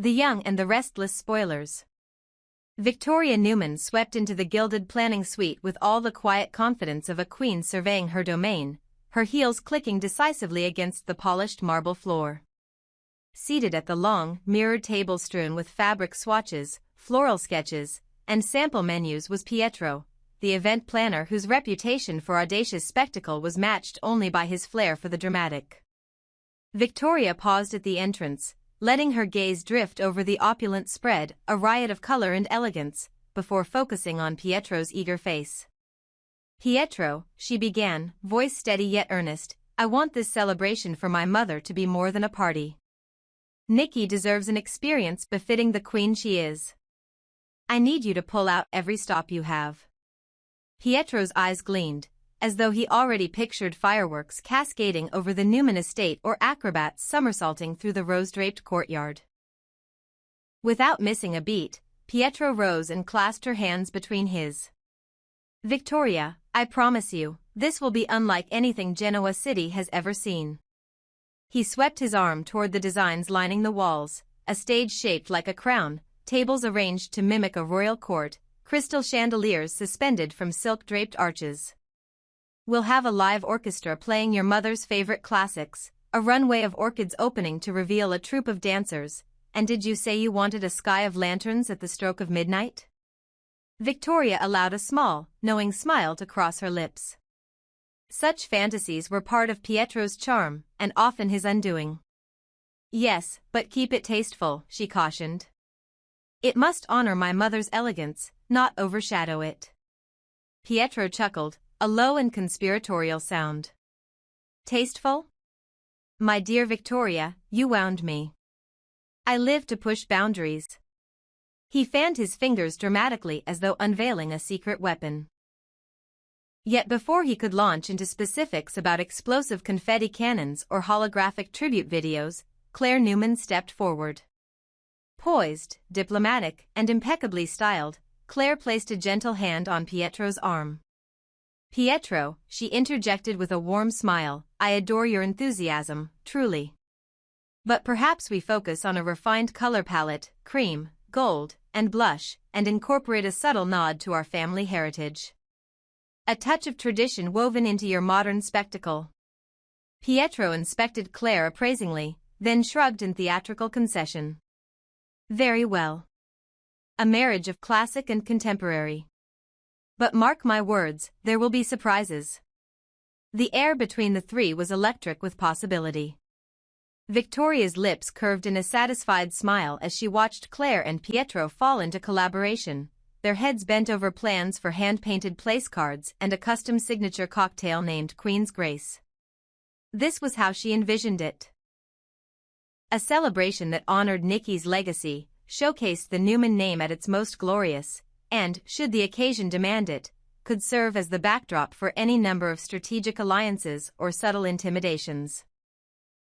The Young and the Restless spoilers. Victoria Newman swept into the gilded planning suite with all the quiet confidence of a queen surveying her domain, her heels clicking decisively against the polished marble floor. Seated at the long, mirrored table strewn with fabric swatches, floral sketches, and sample menus was Pietro, the event planner whose reputation for audacious spectacle was matched only by his flair for the dramatic. Victoria paused at the entrance, letting her gaze drift over the opulent spread, a riot of color and elegance, before focusing on Pietro's eager face. "Pietro," she began, voice steady yet earnest, "I want this celebration for my mother to be more than a party. Nikki deserves an experience befitting the queen she is. I need you to pull out every stop you have." Pietro's eyes gleamed, as though he already pictured fireworks cascading over the Newman estate or acrobats somersaulting through the rose-draped courtyard. Without missing a beat, Pietro rose and clasped her hands between his. "Victoria, I promise you, this will be unlike anything Genoa City has ever seen." He swept his arm toward the designs lining the walls, a stage shaped like a crown, tables arranged to mimic a royal court, crystal chandeliers suspended from silk-draped arches. "We'll have a live orchestra playing your mother's favorite classics, a runway of orchids opening to reveal a troupe of dancers, and did you say you wanted a sky of lanterns at the stroke of midnight?" Victoria allowed a small, knowing smile to cross her lips. Such fantasies were part of Pietro's charm, and often his undoing. "Yes, but keep it tasteful," she cautioned. "It must honor my mother's elegance, not overshadow it." Pietro chuckled, a low and conspiratorial sound. "Tasteful? My dear Victoria, you wound me. I live to push boundaries." He fanned his fingers dramatically as though unveiling a secret weapon. Yet before he could launch into specifics about explosive confetti cannons or holographic tribute videos, Claire Newman stepped forward. Poised, diplomatic, and impeccably styled, Claire placed a gentle hand on Pietro's arm. "Pietro," she interjected with a warm smile, "I adore your enthusiasm, truly. But perhaps we focus on a refined color palette, cream, gold, and blush, and incorporate a subtle nod to our family heritage. A touch of tradition woven into your modern spectacle." Pietro inspected Claire appraisingly, then shrugged in theatrical concession. "Very well. A marriage of classic and contemporary. But mark my words, there will be surprises." The air between the three was electric with possibility. Victoria's lips curved in a satisfied smile as she watched Claire and Pietro fall into collaboration, their heads bent over plans for hand-painted place cards and a custom signature cocktail named Queen's Grace. This was how she envisioned it. A celebration that honored Nikki's legacy, showcased the Newman name at its most glorious, and, should the occasion demand it, could serve as the backdrop for any number of strategic alliances or subtle intimidations.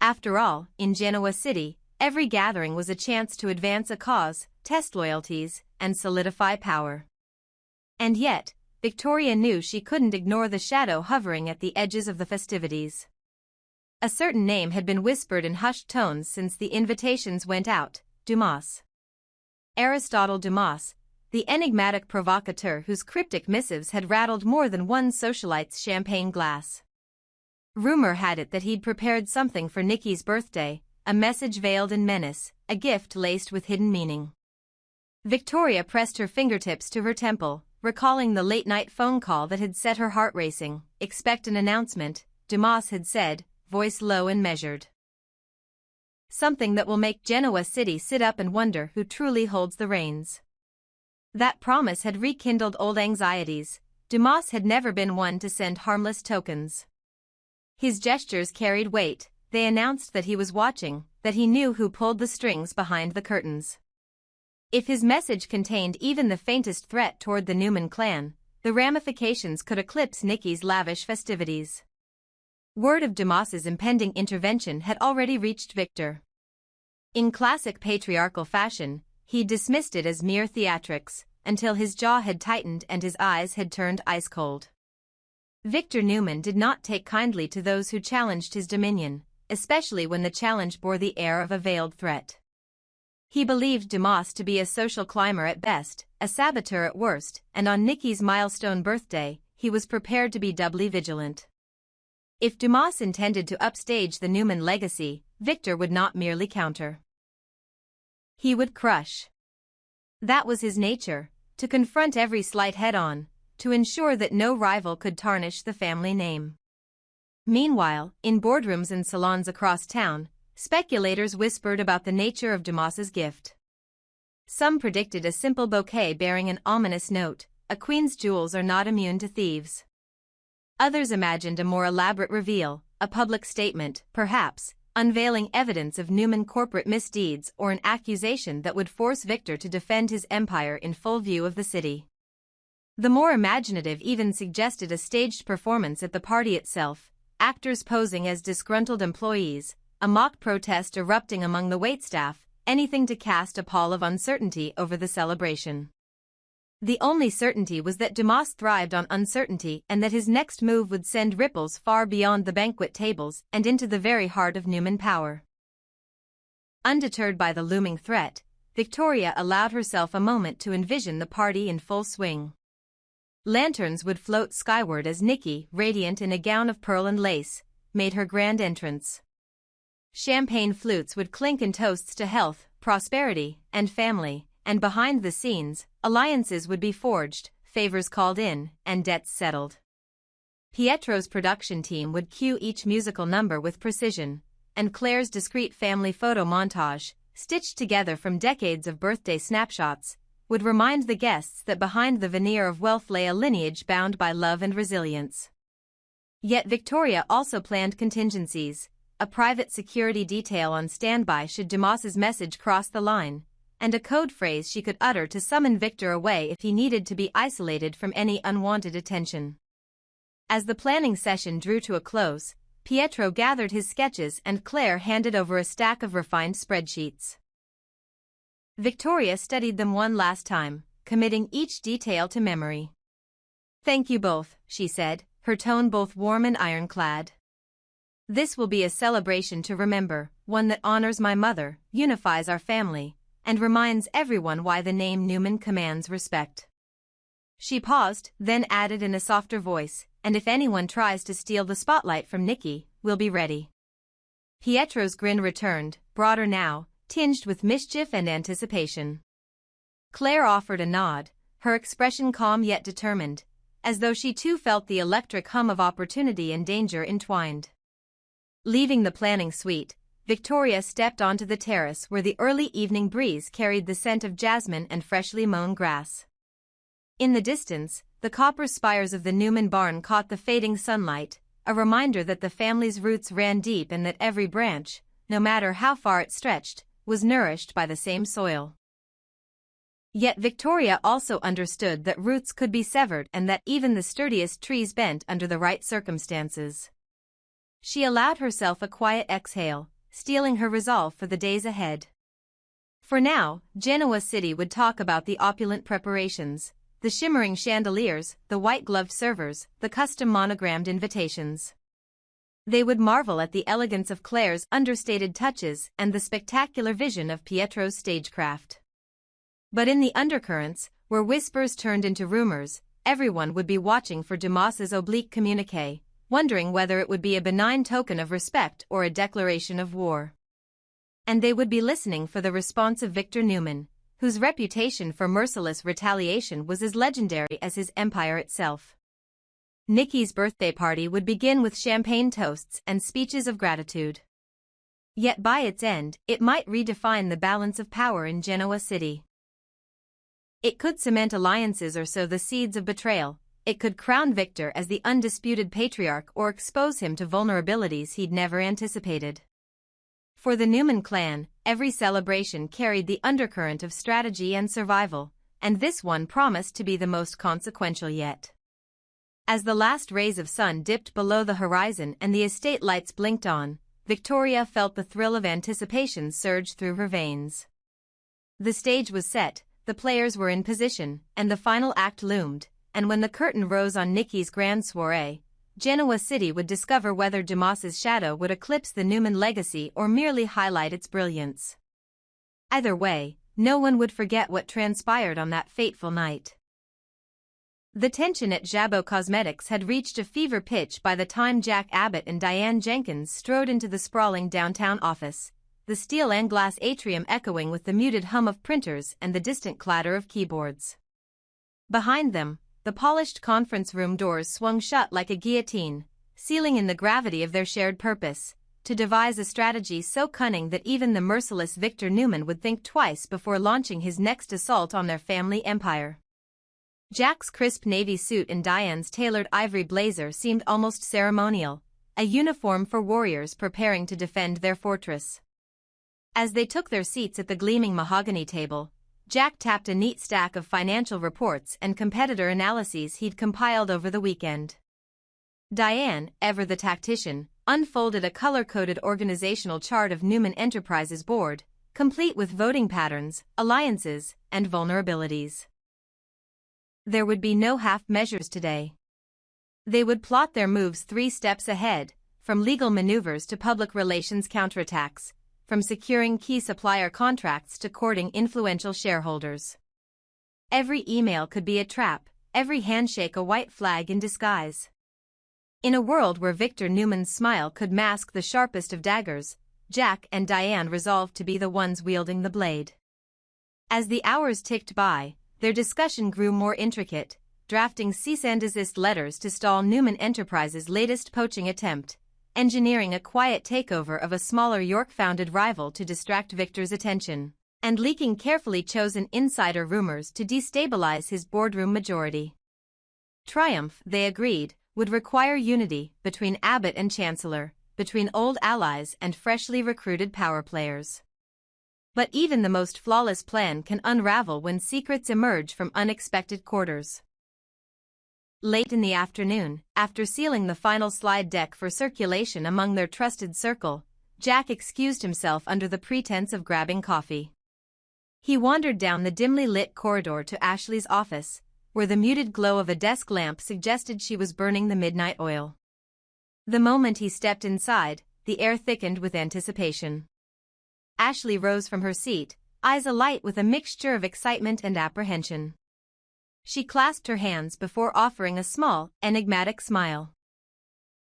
After all, in Genoa City, every gathering was a chance to advance a cause, test loyalties, and solidify power. And yet, Victoria knew she couldn't ignore the shadow hovering at the edges of the festivities. A certain name had been whispered in hushed tones since the invitations went out: Dumas. Aristotle Dumas, the enigmatic provocateur whose cryptic missives had rattled more than one socialite's champagne glass. Rumor had it that he'd prepared something for Nikki's birthday, a message veiled in menace, a gift laced with hidden meaning. Victoria pressed her fingertips to her temple, recalling the late-night phone call that had set her heart racing. "Expect an announcement," Dumas had said, voice low and measured. "Something that will make Genoa City sit up and wonder who truly holds the reins." That promise had rekindled old anxieties. Dumas had never been one to send harmless tokens. His gestures carried weight. They announced that he was watching, that he knew who pulled the strings behind the curtains. If his message contained even the faintest threat toward the Newman clan, the ramifications could eclipse Nikki's lavish festivities. Word of Dumas's impending intervention had already reached Victor. In classic patriarchal fashion, he dismissed it as mere theatrics, until his jaw had tightened and his eyes had turned ice-cold. Victor Newman did not take kindly to those who challenged his dominion, especially when the challenge bore the air of a veiled threat. He believed Dumas to be a social climber at best, a saboteur at worst, and on Nikki's milestone birthday, he was prepared to be doubly vigilant. If Dumas intended to upstage the Newman legacy, Victor would not merely counter. He would crush. That was his nature, to confront every slight head-on, to ensure that no rival could tarnish the family name. Meanwhile, in boardrooms and salons across town, speculators whispered about the nature of Dumas's gift. Some predicted a simple bouquet bearing an ominous note, "A queen's jewels are not immune to thieves." Others imagined a more elaborate reveal, a public statement, perhaps, unveiling evidence of Newman corporate misdeeds or an accusation that would force Victor to defend his empire in full view of the city. The more imaginative even suggested a staged performance at the party itself, actors posing as disgruntled employees, a mock protest erupting among the waitstaff, anything to cast a pall of uncertainty over the celebration. The only certainty was that Dumas thrived on uncertainty and that his next move would send ripples far beyond the banquet tables and into the very heart of Newman power. Undeterred by the looming threat, Victoria allowed herself a moment to envision the party in full swing. Lanterns would float skyward as Nikki, radiant in a gown of pearl and lace, made her grand entrance. Champagne flutes would clink in toasts to health, prosperity, and family, and behind the scenes, alliances would be forged, favors called in, and debts settled. Pietro's production team would cue each musical number with precision, and Claire's discreet family photo montage, stitched together from decades of birthday snapshots, would remind the guests that behind the veneer of wealth lay a lineage bound by love and resilience. Yet Victoria also planned contingencies, a private security detail on standby should Dumas's message cross the line, and a code phrase she could utter to summon Victor away if he needed to be isolated from any unwanted attention. As the planning session drew to a close, Pietro gathered his sketches and Claire handed over a stack of refined spreadsheets. Victoria studied them one last time, committing each detail to memory. "Thank you both," she said, her tone both warm and ironclad. "This will be a celebration to remember, one that honors my mother, unifies our family, and reminds everyone why the name Newman commands respect." She paused, then added in a softer voice, "And if anyone tries to steal the spotlight from Nikki, we'll be ready." Pietro's grin returned, broader now, tinged with mischief and anticipation. Claire offered a nod, her expression calm yet determined, as though she too felt the electric hum of opportunity and danger entwined. Leaving the planning suite, Victoria stepped onto the terrace where the early evening breeze carried the scent of jasmine and freshly mown grass. In the distance, the copper spires of the Newman barn caught the fading sunlight, a reminder that the family's roots ran deep and that every branch, no matter how far it stretched, was nourished by the same soil. Yet Victoria also understood that roots could be severed and that even the sturdiest trees bent under the right circumstances. She allowed herself a quiet exhale, steeling her resolve for the days ahead. For now, Genoa City would talk about the opulent preparations, the shimmering chandeliers, the white-gloved servers, the custom monogrammed invitations. They would marvel at the elegance of Claire's understated touches and the spectacular vision of Pietro's stagecraft. But in the undercurrents, where whispers turned into rumors, everyone would be watching for Dumas's oblique communiqué, wondering whether it would be a benign token of respect or a declaration of war. And they would be listening for the response of Victor Newman, whose reputation for merciless retaliation was as legendary as his empire itself. Nikki's birthday party would begin with champagne toasts and speeches of gratitude. Yet by its end, it might redefine the balance of power in Genoa City. It could cement alliances or sow the seeds of betrayal. It could crown Victor as the undisputed patriarch or expose him to vulnerabilities he'd never anticipated. For the Newman clan, every celebration carried the undercurrent of strategy and survival, and this one promised to be the most consequential yet. As the last rays of sun dipped below the horizon and the estate lights blinked on, Victoria felt the thrill of anticipation surge through her veins. The stage was set, the players were in position, and the final act loomed. And when the curtain rose on Nikki's grand soirée, Genoa City would discover whether Dumas's shadow would eclipse the Newman legacy or merely highlight its brilliance. Either way, no one would forget what transpired on that fateful night. The tension at Jabot Cosmetics had reached a fever pitch by the time Jack Abbott and Diane Jenkins strode into the sprawling downtown office, the steel and glass atrium echoing with the muted hum of printers and the distant clatter of keyboards. Behind them, the polished conference room doors swung shut like a guillotine, sealing in the gravity of their shared purpose, to devise a strategy so cunning that even the merciless Victor Newman would think twice before launching his next assault on their family empire. Jack's crisp navy suit and Diane's tailored ivory blazer seemed almost ceremonial, a uniform for warriors preparing to defend their fortress. As they took their seats at the gleaming mahogany table, Jack tapped a neat stack of financial reports and competitor analyses he'd compiled over the weekend. Diane, ever the tactician, unfolded a color-coded organizational chart of Newman Enterprises' board, complete with voting patterns, alliances, and vulnerabilities. There would be no half measures today. They would plot their moves 3 steps ahead, from legal maneuvers to public relations counterattacks, from securing key supplier contracts to courting influential shareholders. Every email could be a trap, every handshake a white flag in disguise. In a world where Victor Newman's smile could mask the sharpest of daggers, Jack and Diane resolved to be the ones wielding the blade. As the hours ticked by, their discussion grew more intricate, drafting cease and desist letters to stall Newman Enterprises' latest poaching attempt, engineering a quiet takeover of a smaller York-founded rival to distract Victor's attention, and leaking carefully chosen insider rumors to destabilize his boardroom majority. Triumph, they agreed, would require unity between Abbott and Chancellor, between old allies and freshly recruited power players. But even the most flawless plan can unravel when secrets emerge from unexpected quarters. Late in the afternoon, after sealing the final slide deck for circulation among their trusted circle, Jack excused himself under the pretense of grabbing coffee. He wandered down the dimly lit corridor to Ashley's office, where the muted glow of a desk lamp suggested she was burning the midnight oil. The moment he stepped inside, the air thickened with anticipation. Ashley rose from her seat, eyes alight with a mixture of excitement and apprehension. She clasped her hands before offering a small, enigmatic smile.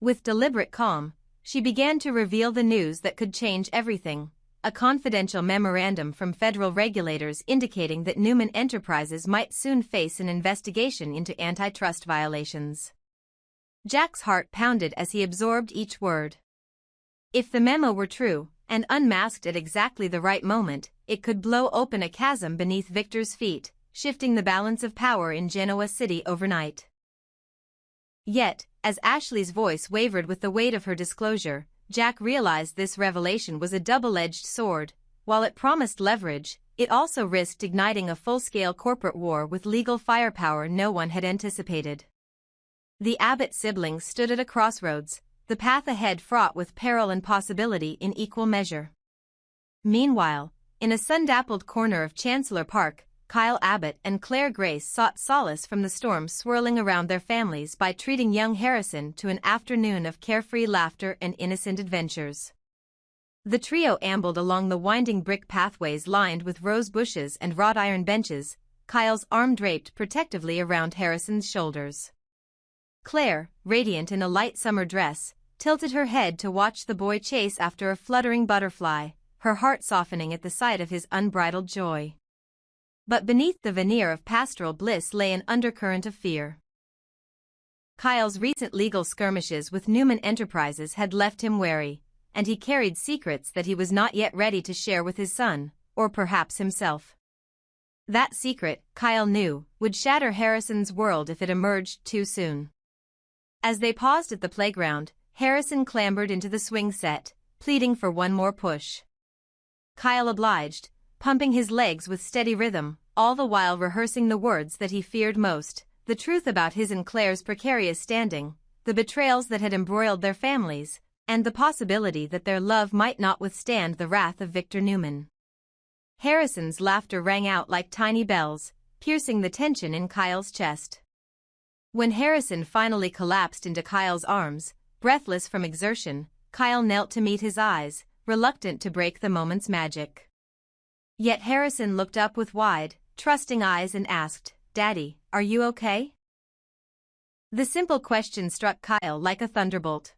With deliberate calm, she began to reveal the news that could change everything, a confidential memorandum from federal regulators indicating that Newman Enterprises might soon face an investigation into antitrust violations. Jack's heart pounded as he absorbed each word. If the memo were true, and unmasked at exactly the right moment, it could blow open a chasm beneath Victor's feet, shifting the balance of power in Genoa City overnight. Yet, as Ashley's voice wavered with the weight of her disclosure, Jack realized this revelation was a double-edged sword. While it promised leverage, it also risked igniting a full-scale corporate war with legal firepower no one had anticipated. The Abbott siblings stood at a crossroads, the path ahead fraught with peril and possibility in equal measure. Meanwhile, in a sun-dappled corner of Chancellor Park, Kyle Abbott and Claire Grace sought solace from the storm swirling around their families by treating young Harrison to an afternoon of carefree laughter and innocent adventures. The trio ambled along the winding brick pathways lined with rose bushes and wrought iron benches, Kyle's arm draped protectively around Harrison's shoulders. Claire, radiant in a light summer dress, tilted her head to watch the boy chase after a fluttering butterfly, her heart softening at the sight of his unbridled joy. But beneath the veneer of pastoral bliss lay an undercurrent of fear. Kyle's recent legal skirmishes with Newman Enterprises had left him wary, and he carried secrets that he was not yet ready to share with his son, or perhaps himself. That secret, Kyle knew, would shatter Harrison's world if it emerged too soon. As they paused at the playground, Harrison clambered into the swing set, pleading for one more push. Kyle obliged, pumping his legs with steady rhythm, all the while rehearsing the words that he feared most, the truth about his and Claire's precarious standing, the betrayals that had embroiled their families, and the possibility that their love might not withstand the wrath of Victor Newman. Harrison's laughter rang out like tiny bells, piercing the tension in Kyle's chest. When Harrison finally collapsed into Kyle's arms, breathless from exertion, Kyle knelt to meet his eyes, reluctant to break the moment's magic. Yet Harrison looked up with wide, trusting eyes and asked, "Daddy, are you okay?" The simple question struck Kyle like a thunderbolt.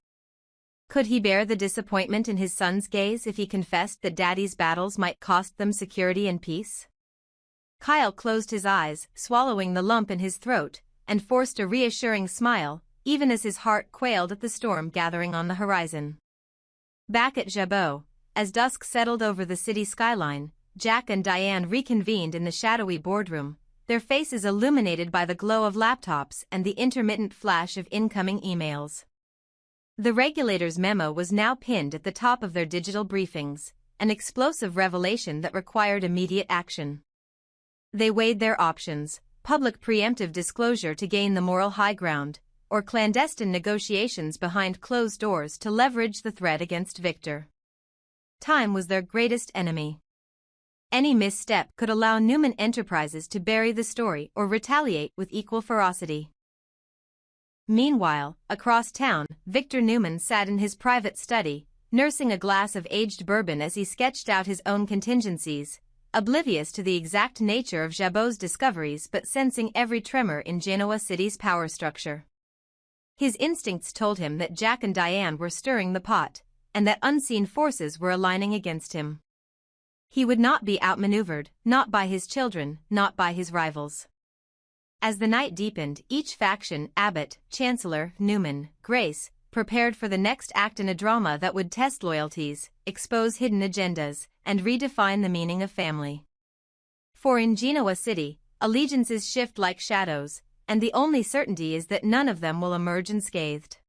Could he bear the disappointment in his son's gaze if he confessed that Daddy's battles might cost them security and peace? Kyle closed his eyes, swallowing the lump in his throat, and forced a reassuring smile, even as his heart quailed at the storm gathering on the horizon. Back at Jabot, as dusk settled over the city skyline, Jack and Diane reconvened in the shadowy boardroom, their faces illuminated by the glow of laptops and the intermittent flash of incoming emails. The regulator's memo was now pinned at the top of their digital briefings, an explosive revelation that required immediate action. They weighed their options: public preemptive disclosure to gain the moral high ground, or clandestine negotiations behind closed doors to leverage the threat against Victor. Time was their greatest enemy. Any misstep could allow Newman Enterprises to bury the story or retaliate with equal ferocity. Meanwhile, across town, Victor Newman sat in his private study, nursing a glass of aged bourbon as he sketched out his own contingencies, oblivious to the exact nature of Jabot's discoveries but sensing every tremor in Genoa City's power structure. His instincts told him that Jack and Diane were stirring the pot, and that unseen forces were aligning against him. He would not be outmaneuvered, not by his children, not by his rivals. As the night deepened, each faction, Abbott, Chancellor, Newman, Grace, prepared for the next act in a drama that would test loyalties, expose hidden agendas, and redefine the meaning of family. For in Genoa City, allegiances shift like shadows, and the only certainty is that none of them will emerge unscathed.